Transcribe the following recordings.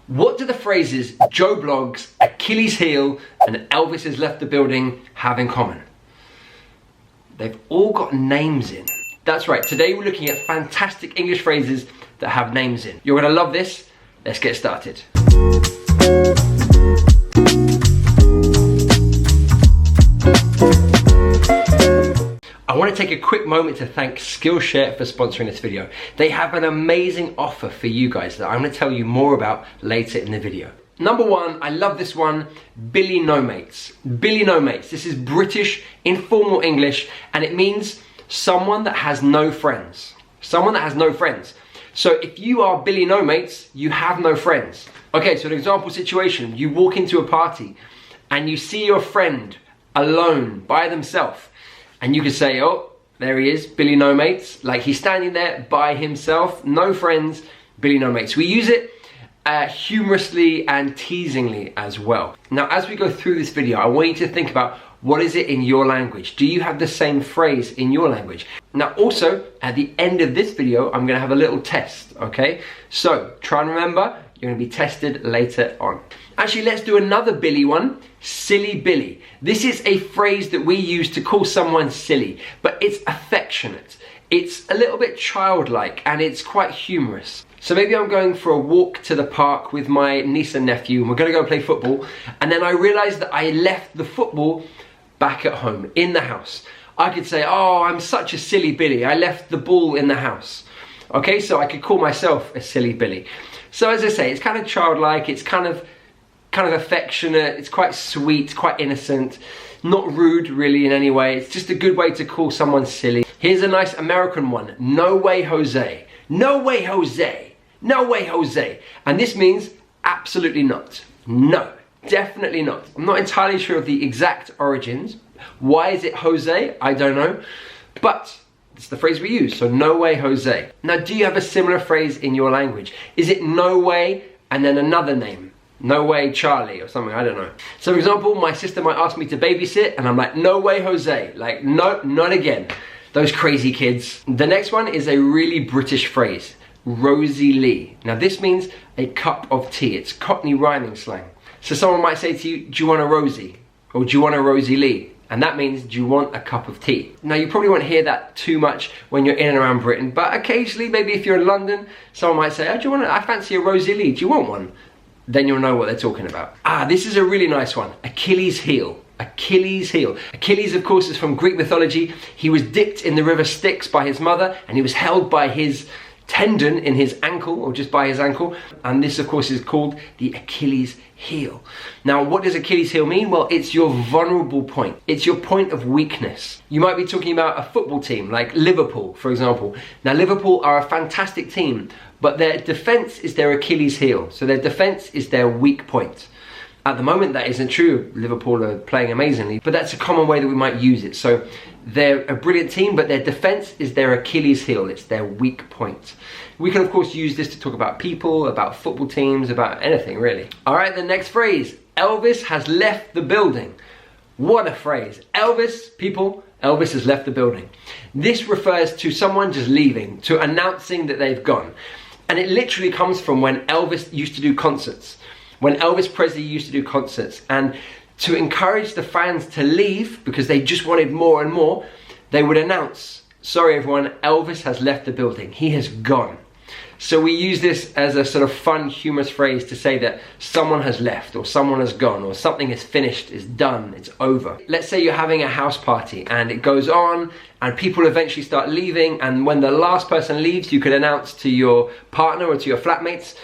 What do the phrases Joe blogs, Achilles heel, and Elvis has left the building have in common? They've all got names in. That's right, today we're looking at fantastic English phrases that have names in. You're gonna love this. Let's get started. I want to take a quick moment to thank Skillshare for sponsoring this video. They have an amazing offer for you guys that I'm going to tell you more about later in the video. Number one, I love this one, Billy No Mates. Billy No Mates. This is British informal English and it means someone that has no friends. Someone that has no friends. So if you are Billy No Mates, you have no friends. Okay, so an example situation, you walk into a party and you see your friend alone by themselves. And you could say, oh, there he is, Billy No Mates. Like he's standing there by himself, no friends, Billy No Mates. We use it humorously and teasingly as well. Now, as we go through this video, I want you to think about what is it in your language? Do you have the same phrase in your language? Now, also, at the end of this video, I'm gonna have a little test, okay? So, try and remember, you're gonna be tested later on. Actually, let's do another Billy one, silly Billy. This is a phrase that we use to call someone silly, but it's affectionate. It's a little bit childlike and it's quite humorous. So maybe I'm going for a walk to the park with my niece and nephew and we're gonna go play football, and then I realized that I left the football back at home, in the house. I could say, oh, I'm such a silly Billy, I left the ball in the house. Okay, so I could call myself a silly Billy. So as I say, it's kind of childlike, it's kind of affectionate, it's quite sweet, quite innocent, not rude really in any way. It's just a good way to call someone silly. Here's a nice American one, no way Jose. No way Jose. No way Jose. And this means absolutely not. No, definitely not. I'm not entirely sure of the exact origins. Why is it Jose? I don't know. But it's the phrase we use, so no way Jose. Now, do you have a similar phrase in your language? Is it no way and then another name? No way Charlie or something, I don't know. So for example, my sister might ask me to babysit and I'm like, no way Jose. Like, no, not again. Those crazy kids. The next one is a really British phrase, Rosie Lee. Now this means a cup of tea. It's Cockney rhyming slang. So someone might say to you, do you want a Rosie? Or do you want a Rosie Lee? And that means, do you want a cup of tea? Now you probably won't hear that too much when you're in and around Britain, but occasionally, maybe if you're in London, someone might say, oh, do you want I fancy a Rosie Lee, do you want one? Then you'll know what they're talking about. Ah, this is a really nice one, Achilles heel. Achilles heel. Achilles, of course, is from Greek mythology. He was dipped in the river Styx by his mother, and he was held by his tendon in his ankle, or just by his ankle, and this of course is called the Achilles heel. Now what does Achilles heel mean? Well, it's your vulnerable point. It's your point of weakness. You might be talking about a football team like Liverpool, for example. Now Liverpool are a fantastic team, but their defense is their Achilles heel. So their defense is their weak point. At the moment that isn't true. Liverpool are playing amazingly, but that's a common way that we might use it. So they're a brilliant team, but their defense is their Achilles heel. It's their weak point. We can of course use this to talk about people, about football teams, about anything really. All right, the next phrase, Elvis has left the building. What a phrase. Elvis, people, Elvis has left the building. This refers to someone just leaving, to announcing that they've gone. And it literally comes from when Elvis used to do concerts. When Elvis Presley used to do concerts, and to encourage the fans to leave because they just wanted more and more, they would announce, sorry everyone, Elvis has left the building, he has gone. So we use this as a sort of fun, humorous phrase to say that someone has left, or someone has gone, or something is finished, is done, it's over. Let's say you're having a house party and it goes on and people eventually start leaving, and when the last person leaves, you could announce to your partner or to your flatmates,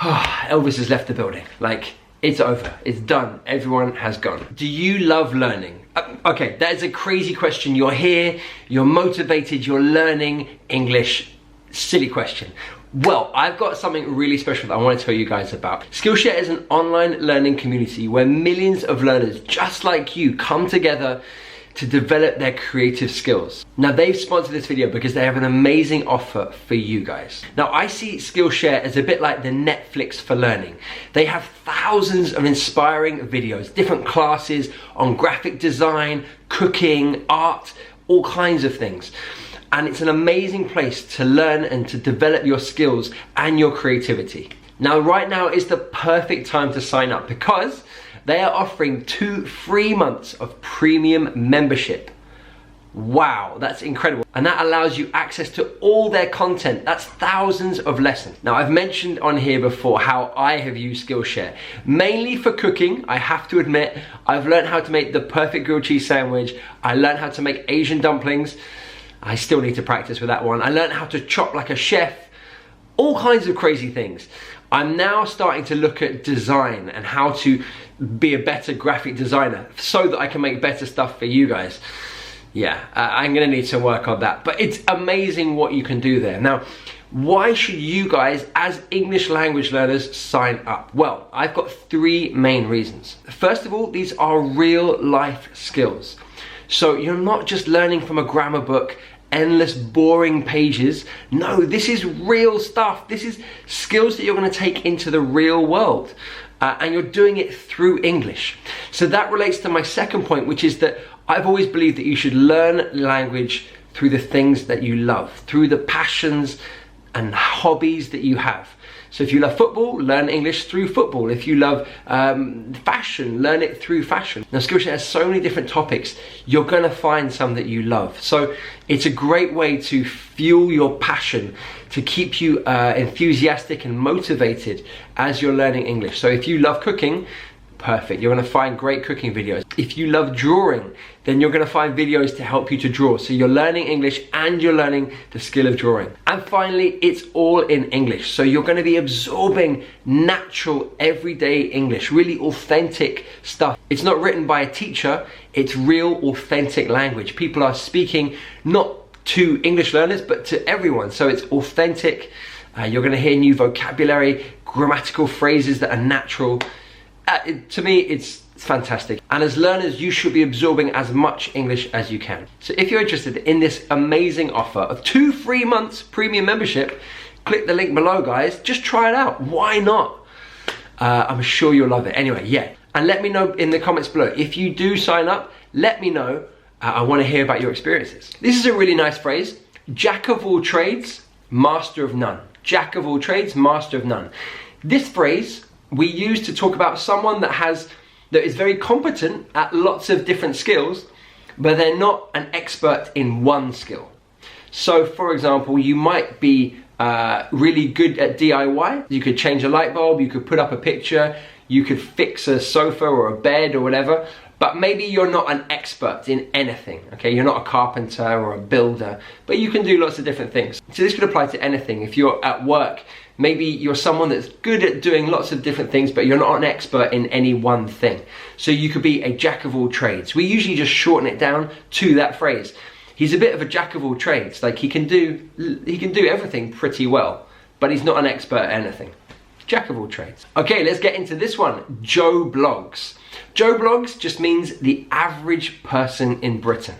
oh, Elvis has left the building. Like, it's over, it's done, everyone has gone. Do you love learning? Okay, that is a crazy question. You're here, you're motivated, you're learning English. Silly question. Well, I've got something really special that I want to tell you guys about. Skillshare is an online learning community where millions of learners just like you come together to develop their creative skills. Now they've sponsored this video because they have an amazing offer for you guys. Now I see Skillshare as a bit like the Netflix for learning. They have thousands of inspiring videos, different classes on graphic design, cooking, art, all kinds of things. And it's an amazing place to learn and to develop your skills and your creativity. Now, right now is the perfect time to sign up because they are offering 2 free months of premium membership. Wow, that's incredible. And that allows you access to all their content. That's thousands of lessons. Now, I've mentioned on here before how I have used Skillshare. Mainly for cooking, I have to admit. I've learned how to make the perfect grilled cheese sandwich. I learned how to make Asian dumplings. I still need to practice with that one. I learned how to chop like a chef. All kinds of crazy things. I'm now starting to look at design and how to be a better graphic designer so that I can make better stuff for you guys. Yeah, I'm gonna need to work on that, but it's amazing what you can do there. Now, why should you guys as English language learners sign up? Well, I've got 3 main reasons. First of all, these are real life skills. So you're not just learning from a grammar book, endless boring pages. No, this is real stuff. This is skills that you're gonna take into the real world. And you're doing it through English. So that relates to my second point, which is that I've always believed that you should learn language through the things that you love, through the passions and hobbies that you have. So if you love football, learn English through football. If you love fashion, learn it through fashion. Now, Skillshare has so many different topics. You're gonna find some that you love. So it's a great way to fuel your passion, to keep you enthusiastic and motivated as you're learning English. So if you love cooking, perfect. You're gonna find great cooking videos. If you love drawing, then you're gonna find videos to help you to draw. So you're learning English and you're learning the skill of drawing. And finally, it's all in English. So you're gonna be absorbing natural, everyday English, really authentic stuff. It's not written by a teacher, it's real, authentic language. People are speaking not to English learners, but to everyone. So it's authentic. You're gonna hear new vocabulary, grammatical phrases that are natural. To me, it's fantastic. And as learners, you should be absorbing as much English as you can. So if you're interested in this amazing offer of 2 free months premium membership, click the link below, guys. Just try it out. Why not? I'm sure you'll love it. Anyway, yeah. And let me know in the comments below. If you do sign up, let me know. I want to hear about your experiences. This is a really nice phrase. Jack of all trades, master of none. Jack of all trades, master of none. This phrase we use to talk about someone that is very competent at lots of different skills, but they're not an expert in one skill. So for example, you might be really good at DIY. You could change a light bulb, you could put up a picture, you could fix a sofa or a bed or whatever, but maybe you're not an expert in anything, okay? You're not a carpenter or a builder, but you can do lots of different things. So this could apply to anything. If you're at work, maybe you're someone that's good at doing lots of different things, but you're not an expert in any one thing. So you could be a jack of all trades. We usually just shorten it down to that phrase. He's a bit of a jack of all trades. Like he can do everything pretty well, but he's not an expert at anything. Jack of all trades. Okay, let's get into this one. Joe Blogs. Joe Blogs just means the average person in Britain.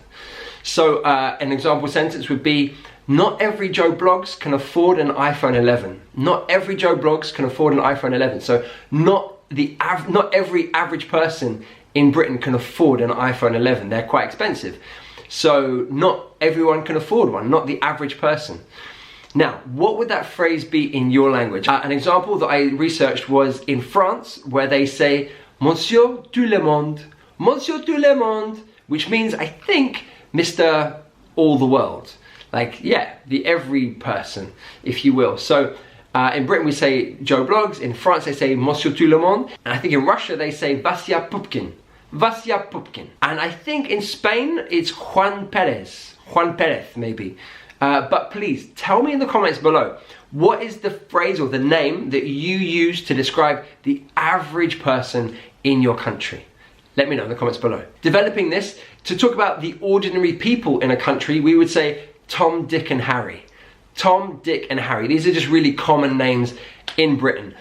So an example sentence would be, not every Joe Blogs can afford an iPhone 11. Not every Joe Blogs can afford an iPhone 11. So not every average person in Britain can afford an iPhone 11. They're quite expensive. So not everyone can afford one, not the average person. Now, what would that phrase be in your language? An example that I researched was in France, where they say, Monsieur tout le monde, Monsieur tout le monde, which means, I think, Mr. All the World. Like, yeah, the every person, if you will. So in Britain we say Joe Blogs, in France they say Monsieur tout le monde, and I think in Russia they say Vasya Pupkin. Vasya Pupkin. And I think in Spain it's Juan Perez maybe. But please, tell me in the comments below, what is the phrase or the name that you use to describe the average person in your country? Let me know in the comments below. Developing this, to talk about the ordinary people in a country, we would say Tom, Dick and Harry. Tom, Dick and Harry. These are just really common names in Britain.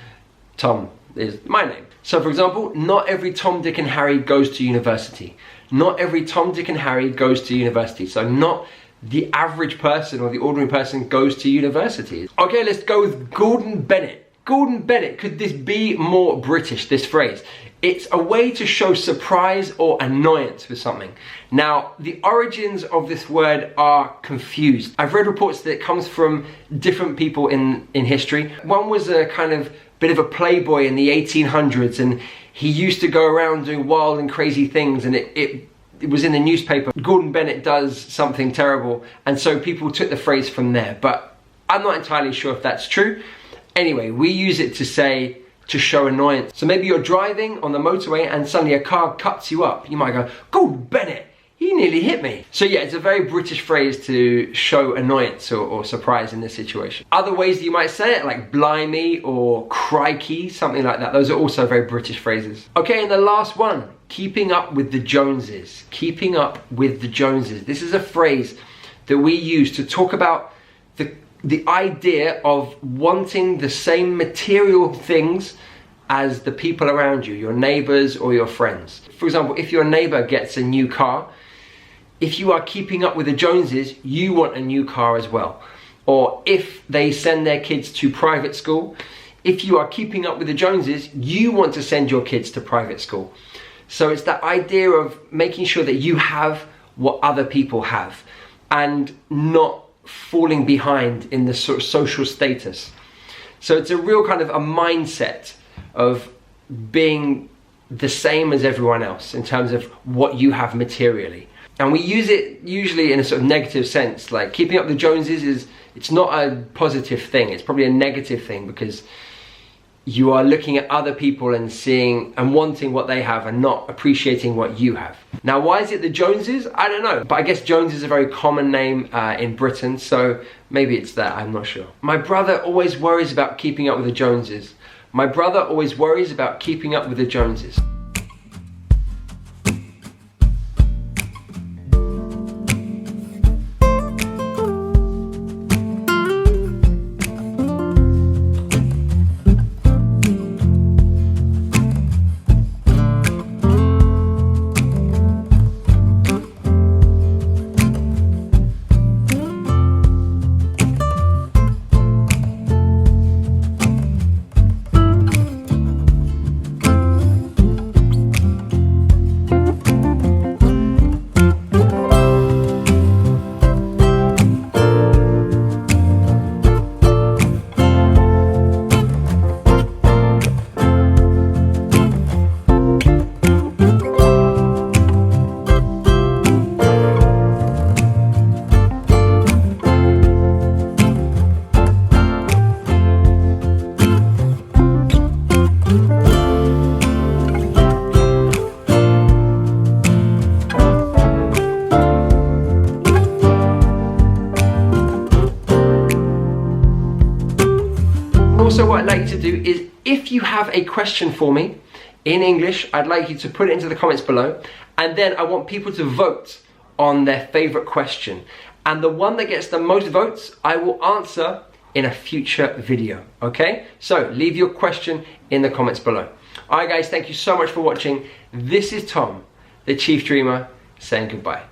Tom is my name. So for example, not every Tom, Dick and Harry goes to university. Not every Tom, Dick and Harry goes to university. So not the average person or the ordinary person goes to university. Okay, let's go with Gordon Bennett. Gordon Bennett, could this be more British, this phrase? It's a way to show surprise or annoyance with something. Now, the origins of this word are confused. I've read reports that it comes from different people in history. One was a kind of bit of a playboy in the 1800s, and he used to go around doing wild and crazy things, and it was in the newspaper. Gordon Bennett does something terrible, and so people took the phrase from there, but I'm not entirely sure if that's true. Anyway, we use it to show annoyance. So maybe you're driving on the motorway and suddenly a car cuts you up. You might go, Gordon Bennett, he nearly hit me. So yeah, it's a very British phrase to show annoyance or surprise in this situation. Other ways that you might say it, like blimey or crikey, something like that. Those are also very British phrases. Okay, and the last one, keeping up with the Joneses. Keeping up with the Joneses. This is a phrase that we use to talk about the idea of wanting the same material things as the people around you, your neighbors or your friends. For example, if your neighbor gets a new car, if you are keeping up with the Joneses, you want a new car as well. Or if they send their kids to private school, if you are keeping up with the Joneses, you want to send your kids to private school. So it's that idea of making sure that you have what other people have and not falling behind in the sort of social status. So it's a real kind of a mindset of being the same as everyone else in terms of what you have materially. And we use it usually in a sort of negative sense, like keeping up with the Joneses it's not a positive thing, it's probably a negative thing, because you are looking at other people and seeing and wanting what they have and not appreciating what you have. Now, why is it the Joneses? I don't know, but I guess Jones is a very common name in Britain, so maybe it's that, I'm not sure. My brother always worries about keeping up with the Joneses. My brother always worries about keeping up with the Joneses. Also, what I'd like you to do is, if you have a question for me in English, I'd like you to put it into the comments below, and then I want people to vote on their favorite question. And the one that gets the most votes, I will answer in a future video, okay? So leave your question in the comments below. All right, guys, thank you so much for watching. This is Tom, the Chief Dreamer, saying goodbye.